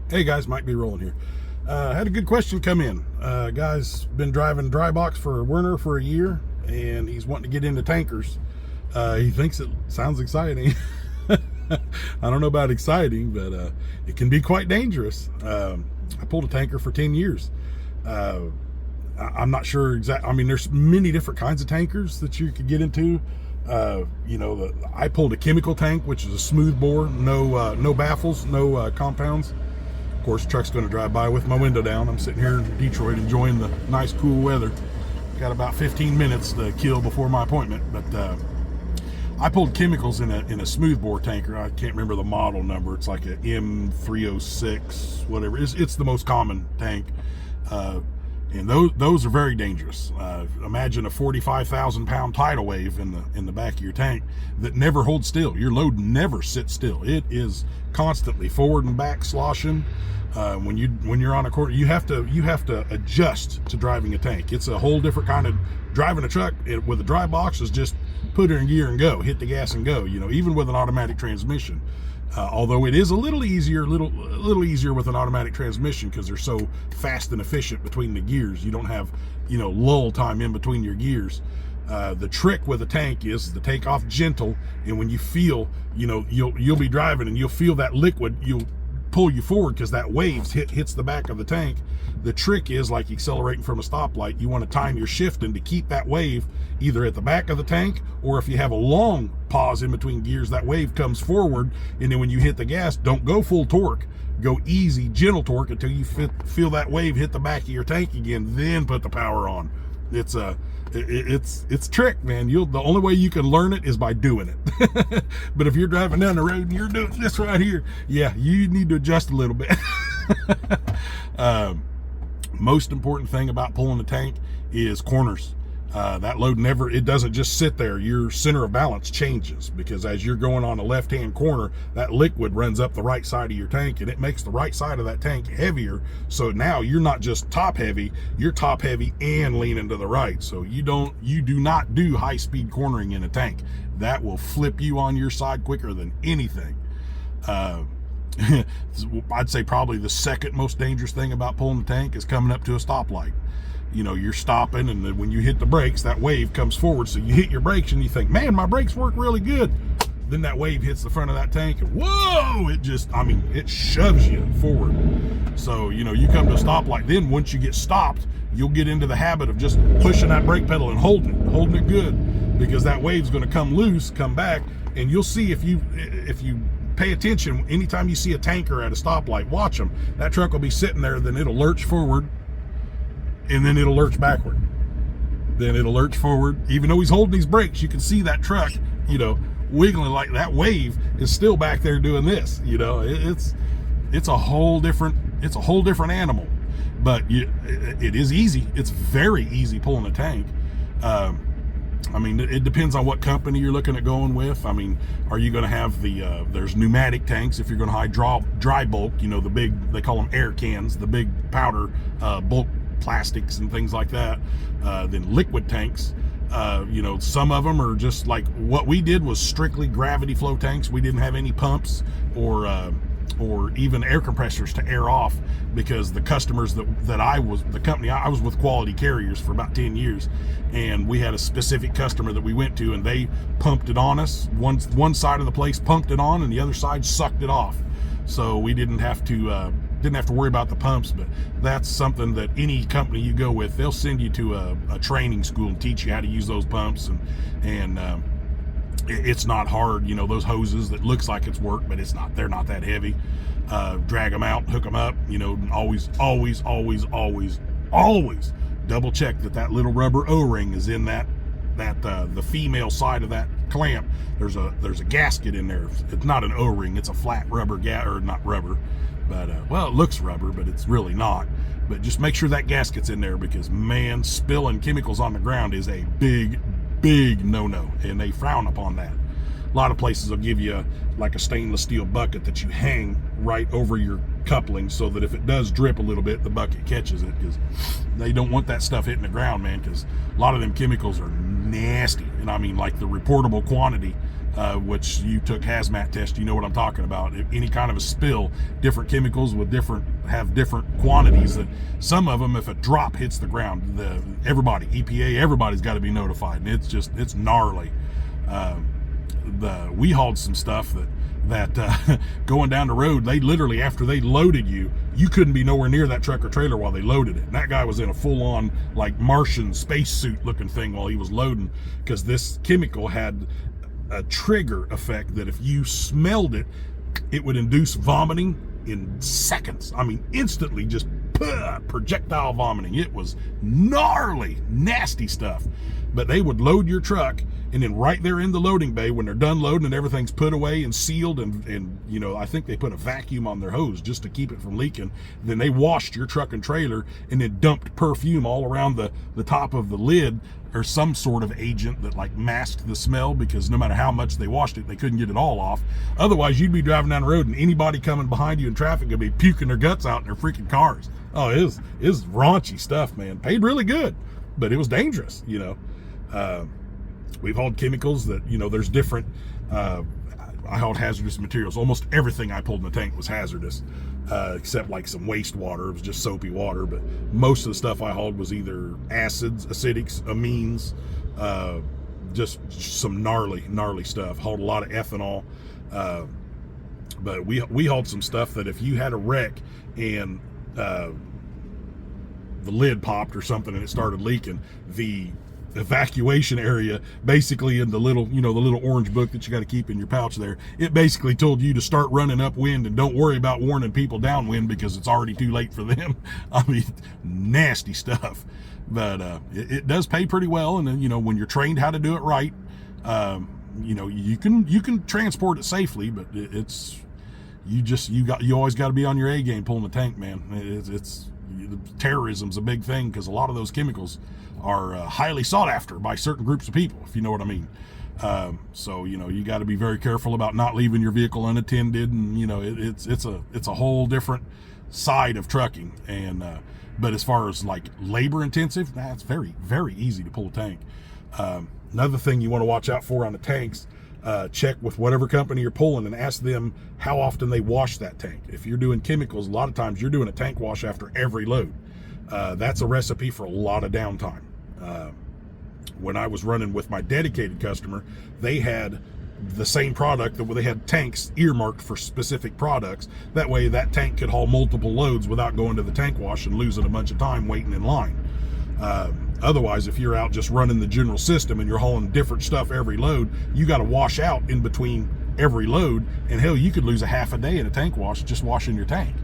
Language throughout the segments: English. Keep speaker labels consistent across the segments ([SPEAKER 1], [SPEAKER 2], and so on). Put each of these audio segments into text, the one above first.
[SPEAKER 1] Hey guys, Mike B. Rolling here. Had a good question come in. Guy's been driving dry box for Werner for a year, and he's wanting to get into tankers. He thinks it sounds exciting. I don't know about exciting, but it can be quite dangerous. I pulled a tanker for 10 years. I'm not sure exactly. I mean, there's many different kinds of tankers that you could get into. I pulled a chemical tank, which is a smooth bore, no baffles, no compounds. Of course, the truck's going to drive by with my window down. I'm sitting here in Detroit enjoying the nice cool weather. Got about 15 minutes to kill before my appointment, but I pulled chemicals in a smooth bore tanker. I can't remember the model number. It's like a M306, whatever. It's the most common tank, and those are very dangerous. Imagine a 45,000 pound tidal wave in the back of your tank that never holds still. Your load never sits still. It is constantly forward and back sloshing. When you're on a corner, you have to adjust to driving a tank. It's a whole different kind of driving a truck with a dry box. Is just put it in gear and go, hit the gas and go. Even with an automatic transmission. Although it is a little easier with an automatic transmission because they're so fast and efficient between the gears. You don't have lull time in between your gears. The trick with a tank is to take off gentle, and when you feel you'll be driving and you'll feel that liquid, you'll pull you forward because that waves hits the back of the tank. The trick is like accelerating from a stoplight. You want to time your shifting to keep that wave either at the back of the tank, or if you have a long pause in between gears, that wave comes forward, and then when you hit the gas, don't go full torque. Go easy, gentle torque until you feel that wave hit the back of your tank again, then put the power on. It's a trick, man. The only way you can learn it is by doing it. But if you're driving down the road and you're doing this right here, yeah, you need to adjust a little bit. Most important thing about pulling a tank is corners. That load it doesn't just sit there. Your center of balance changes because as you're going on a left-hand corner, that liquid runs up the right side of your tank and it makes the right side of that tank heavier. So now you're not just top heavy, you're top heavy and leaning to the right. So you do not do high-speed cornering in a tank. That will flip you on your side quicker than anything. I'd say probably the second most dangerous thing about pulling a tank is coming up to a stoplight. You're stopping, and then when you hit the brakes, that wave comes forward. So you hit your brakes and you think, man, my brakes work really good. Then that wave hits the front of that tank and whoa, it shoves you forward. So, you come to a stoplight. Then once you get stopped, you'll get into the habit of just pushing that brake pedal and holding it good, because that wave's going to come loose, come back, and you'll see if you pay attention, anytime you see a tanker at a stoplight, watch them. That truck will be sitting there, then it'll lurch forward, and then it'll lurch backward. Then it'll lurch forward. Even though he's holding these brakes, you can see that truck, wiggling like that wave is still back there doing this. It's a whole different animal. But it is easy. It's very easy pulling a tank. It depends on what company you're looking at going with. Are you going to have there's pneumatic tanks if you're going to high dry bulk, the big, they call them air cans, the big powder bulk plastics and things like that. Then liquid tanks, some of them are just like what we did was strictly gravity flow tanks. We didn't have any pumps or even air compressors to air off, because the customers the company I was with, Quality Carriers, for about 10 years, and we had a specific customer that we went to, and they pumped it on us. One side of the place pumped it on and the other side sucked it off. So we didn't have to worry about the pumps. But that's something that any company you go with, they'll send you to a training school and teach you how to use those pumps, and it's not hard. Those hoses that looks like it's work, but it's not. They're not that heavy. Drag them out, hook them up. Always double check that little rubber O-ring is in the female side of that clamp. There's a gasket in there. It's not an O-ring. It's a flat rubber or not rubber, but it looks rubber, but it's really not. But just make sure that gasket's in there, because man, spilling chemicals on the ground is a big no-no, and they frown upon that. A lot of places will give you like a stainless steel bucket that you hang right over your coupling, so that if it does drip a little bit, the bucket catches it, because they don't want that stuff hitting the ground, man, because a lot of them chemicals are nasty. And like the reportable quantity which you took hazmat test, you know what I'm talking about. Any kind of a spill, different chemicals have different quantities. That some of them, if a drop hits the ground, everybody, EPA, everybody's got to be notified, and it's gnarly. We hauled some stuff that going down the road, they literally, after they loaded you couldn't be nowhere near that truck or trailer while they loaded it. And that guy was in a full-on like Martian spacesuit looking thing while he was loading, because this chemical had a trigger effect that if you smelled it, it would induce vomiting in seconds. I mean, instantly, just projectile vomiting. It was gnarly, nasty stuff. But they would load your truck, and then right there in the loading bay, when they're done loading and everything's put away and sealed, and you know, I think they put a vacuum on their hose just to keep it from leaking. Then they washed your truck and trailer and then dumped perfume all around the top of the lid, or some sort of agent that like masked the smell, because no matter how much they washed it, they couldn't get it all off. Otherwise, you'd be driving down the road and anybody coming behind you in traffic would be puking their guts out in their freaking cars. Oh, it was raunchy stuff, man. Paid really good, but it was dangerous, you know. We've hauled chemicals that, you know, there's different, I hauled hazardous materials. Almost everything I pulled in the tank was hazardous, except like some wastewater. It was just soapy water, but most of the stuff I hauled was either acids, acidics, amines, just some gnarly stuff. Hauled a lot of ethanol, but we hauled some stuff that if you had a wreck and the lid popped or something and it started leaking, the evacuation area, basically in the little, you know, the little orange book that you got to keep in your pouch there, it basically told you to start running upwind and don't worry about warning people downwind because it's already too late for them. I mean, nasty stuff. But it does pay pretty well, and then, you know, when you're trained how to do it right, you know, you can transport it safely, but you always got to be on your A game pulling the tank, man. Terrorism's a big thing, because a lot of those chemicals are highly sought after by certain groups of people, if you know what I mean. So, you know, you got to be very careful about not leaving your vehicle unattended, and, you know, it's a whole different side of trucking. And but as far as like labor intensive, it's very, very easy to pull a tank. Another thing you want to watch out for on the tanks, check with whatever company you're pulling and ask them how often they wash that tank. If you're doing chemicals, a lot of times you're doing a tank wash after every load. That's a recipe for a lot of downtime. When I was running with my dedicated customer, they had the same product, that they had tanks earmarked for specific products. That way that tank could haul multiple loads without going to the tank wash and losing a bunch of time waiting in line. Otherwise, if you're out just running the general system and you're hauling different stuff every load, you got to wash out in between every load, and hell, you could lose a half a day in a tank wash just washing your tank.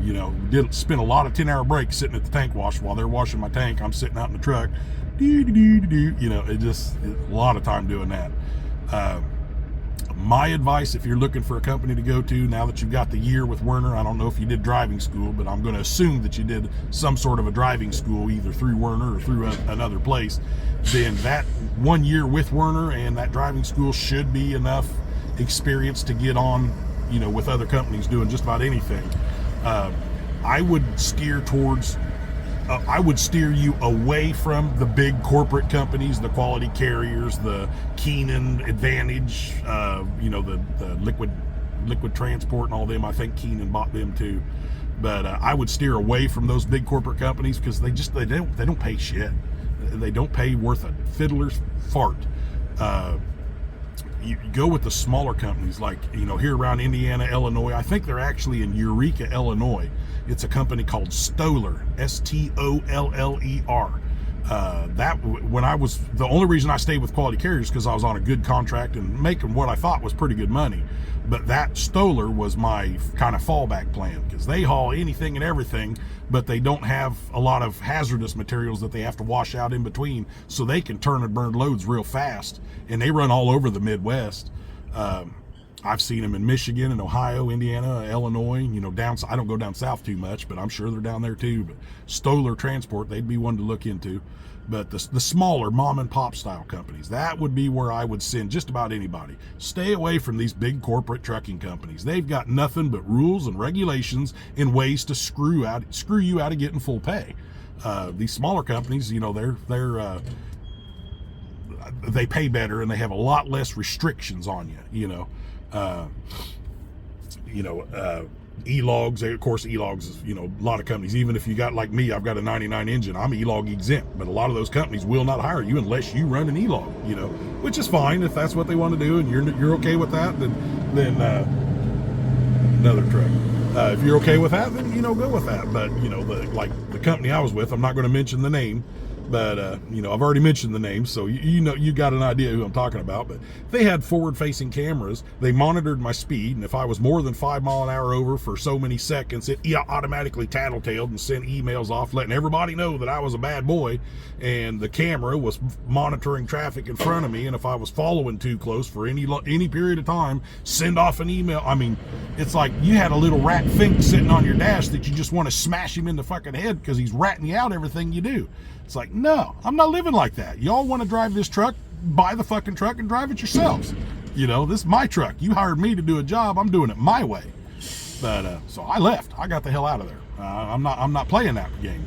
[SPEAKER 1] You know, did spend a lot of 10-hour breaks sitting at the tank wash. While they're washing my tank, I'm sitting out in the truck, you know, it's a lot of time doing that. My advice, if you're looking for a company to go to, now that you've got the year with Werner, I don't know if you did driving school, but I'm going to assume that you did some sort of a driving school, either through Werner or through another place, then that 1 year with Werner and that driving school should be enough experience to get on, you know, with other companies doing just about anything. I would steer you away from the big corporate companies, the Quality Carriers, the Keenan, Advantage, you know, the liquid transport and all them. I think Keenan bought them too. But I would steer away from those big corporate companies, because they don't pay shit. They don't pay worth a fiddler's fart. You go with the smaller companies, like, you know, here around Indiana, Illinois. I think they're actually in Eureka, Illinois. It's a company called Stoller, Stoller. The only reason I stayed with Quality Carriers because I was on a good contract and making what I thought was pretty good money. But that Stoller was my kind of fallback plan, because they haul anything and everything, but they don't have a lot of hazardous materials that they have to wash out in between, so they can turn and burn loads real fast, and they run all over the Midwest. I've seen them in Michigan and Ohio, Indiana, Illinois, you know, I don't go down south too much, but I'm sure they're down there too. But Stoller Transport, they'd be one to look into. But the smaller mom and pop style companies, that would be where I would send just about anybody. Stay away from these big corporate trucking companies. They've got nothing but rules and regulations and ways to screw you out of getting full pay. These smaller companies, you know, they're they pay better and they have a lot less restrictions on you. E-logs, of course, E-logs is, a lot of companies, even if you got, like me, I've got a 99 engine, I'm E-log exempt, but a lot of those companies will not hire you unless you run an E-log, which is fine if that's what they want to do and you're okay with that, then another truck. If you're okay with that, then, go with that. But, the company I was with, I'm not going to mention the name, but, I've already mentioned the name, so you got an idea who I'm talking about. But they had forward-facing cameras. They monitored my speed, and if I was more than 5 miles an hour over for so many seconds, it automatically tattletaled and sent emails off letting everybody know that I was a bad boy, and the camera was monitoring traffic in front of me, and if I was following too close for any period of time, send off an email. I mean, it's like you had a little rat Fink sitting on your dash that you just want to smash him in the fucking head because he's ratting you out everything you do. It's like, no, I'm not living like that. Y'all want to drive this truck, buy the fucking truck and drive it yourselves. This is my truck. You hired me to do a job. I'm doing it my way. But so I left. I got the hell out of there. I'm not playing that game.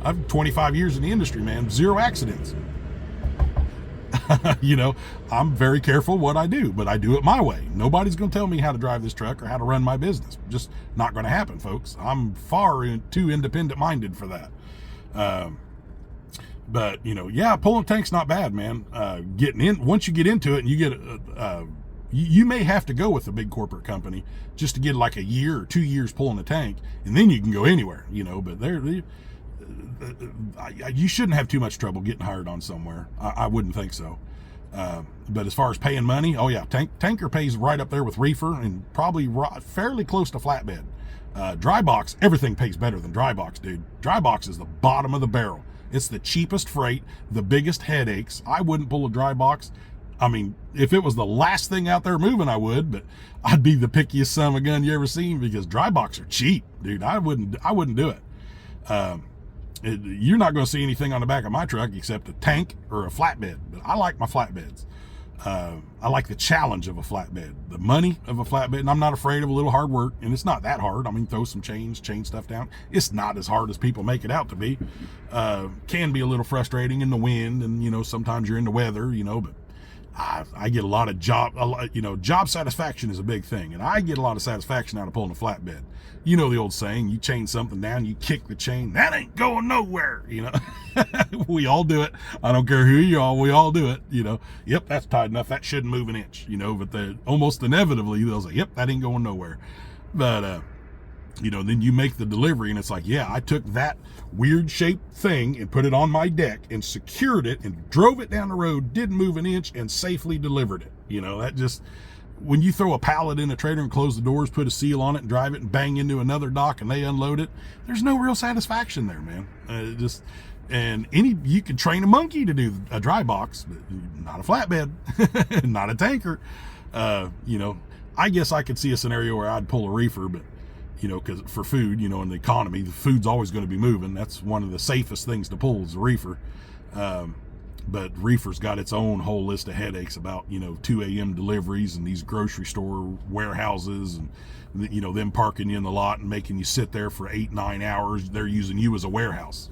[SPEAKER 1] I've 25 years in the industry, man. 0 accidents. I'm very careful what I do, but I do it my way. Nobody's going to tell me how to drive this truck or how to run my business. Just not going to happen, folks. I'm far too independent-minded for that. But pulling tank's not bad, man. Getting in, once you get into it and you get you may have to go with a big corporate company just to get like a year or 2 years pulling a tank, and then you can go anywhere, but you shouldn't have too much trouble getting hired on somewhere. I wouldn't think so. But as far as paying money, oh yeah, tanker pays right up there with reefer and probably fairly close to flatbed. Dry box, everything pays better than dry box, dude. Dry box is the bottom of the barrel. It's the cheapest freight, the biggest headaches. I wouldn't pull a dry box. I mean, if it was the last thing out there moving, I would, but I'd be the pickiest son of a gun you ever seen because dry box are cheap, dude. I wouldn't do it. You're not going to see anything on the back of my truck except a tank or a flatbed, but I like my flatbeds. I like the challenge of a flatbed, the money of a flatbed, and I'm not afraid of a little hard work, and it's not that hard. I mean, throw some chain stuff down. It's not as hard as people make it out to be. Can be a little frustrating in the wind, and, sometimes you're in the weather, but I get a lot of job satisfaction is a big thing, and I get a lot of satisfaction out of pulling a flatbed. The old saying, you chain something down, you kick the chain, that ain't going nowhere, We all do it. I don't care who you are, we all do it, Yep, that's tight enough, that shouldn't move an inch, but almost inevitably, they'll say, yep, that ain't going nowhere. But, then you make the delivery and it's like, yeah, I took that weird shaped thing and put it on my deck and secured it and drove it down the road, didn't move an inch, and safely delivered it. That just, when you throw a pallet in a trailer and close the doors, put a seal on it and drive it and bang into another dock and they unload it, there's no real satisfaction there, man. You can train a monkey to do a dry box, but not a flatbed, not a tanker. I guess I could see a scenario where I'd pull a reefer, but because for food, in the economy, the food's always going to be moving. That's one of the safest things to pull is a reefer. But reefer's got its own whole list of headaches about, 2 a.m. deliveries and these grocery store warehouses and, them parking you in the lot and making you sit there for 8-9 hours. They're using you as a warehouse,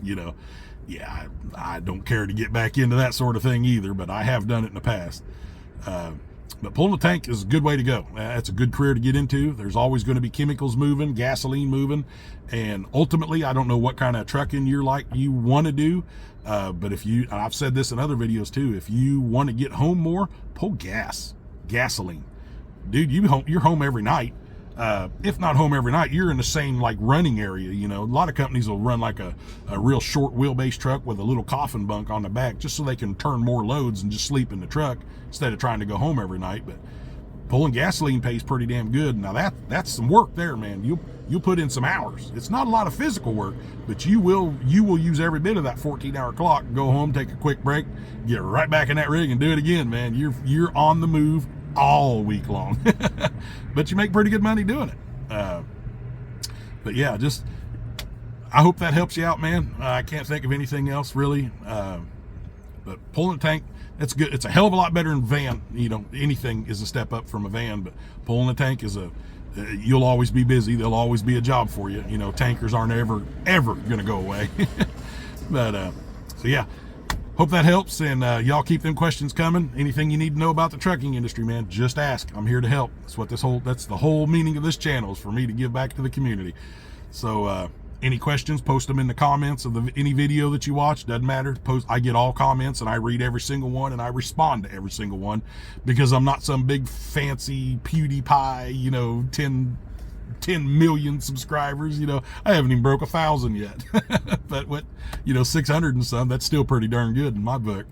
[SPEAKER 1] Yeah, I don't care to get back into that sort of thing either, but I have done it in the past. But pulling a tank is a good way to go. It's a good career to get into. There's always going to be chemicals moving, gasoline moving, and ultimately, I don't know what kind of trucking you want to do, but I've said this in other videos too, if you want to get home more, pull gasoline. Dude, you're home every night. If not home every night, you're in the same running area. A lot of companies will run like a real short wheelbase truck with a little coffin bunk on the back just so they can turn more loads and just sleep in the truck instead of trying to go home every night. But pulling gasoline pays pretty damn good. Now that's some work there, man. You'll put in some hours. It's not a lot of physical work, but you will use every bit of that 14-hour clock, go home, take a quick break, get right back in that rig and do it again, man. You're on the move all week long. But you make pretty good money doing it. But yeah, I hope that helps you out, man. I can't think of anything else really. But pulling a tank, that's good. It's a hell of a lot better than van. Anything is a step up from a van, but pulling a tank is you'll always be busy. There'll always be a job for you. Tankers aren't ever going to go away. But so yeah, Hope that helps, and y'all keep them questions coming. Anything you need to know about the trucking industry, man, just ask. I'm here to help. That's the whole meaning of this channel, is for me to give back to the community. So any questions, post them in the comments of any video that you watch. Doesn't matter. I get all comments, and I read every single one, and I respond to every single one, because I'm not some big fancy PewDiePie, 10 million subscribers. I haven't even broke 1,000 yet. But 600 and some, that's still pretty darn good in my book.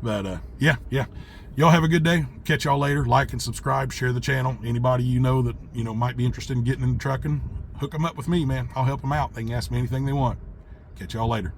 [SPEAKER 1] But yeah, y'all have a good day. Catch y'all later. Like and subscribe, share the channel. Anybody that might be interested in getting into trucking, hook them up with me, man. I'll help them out. They can ask me anything they want. Catch y'all later.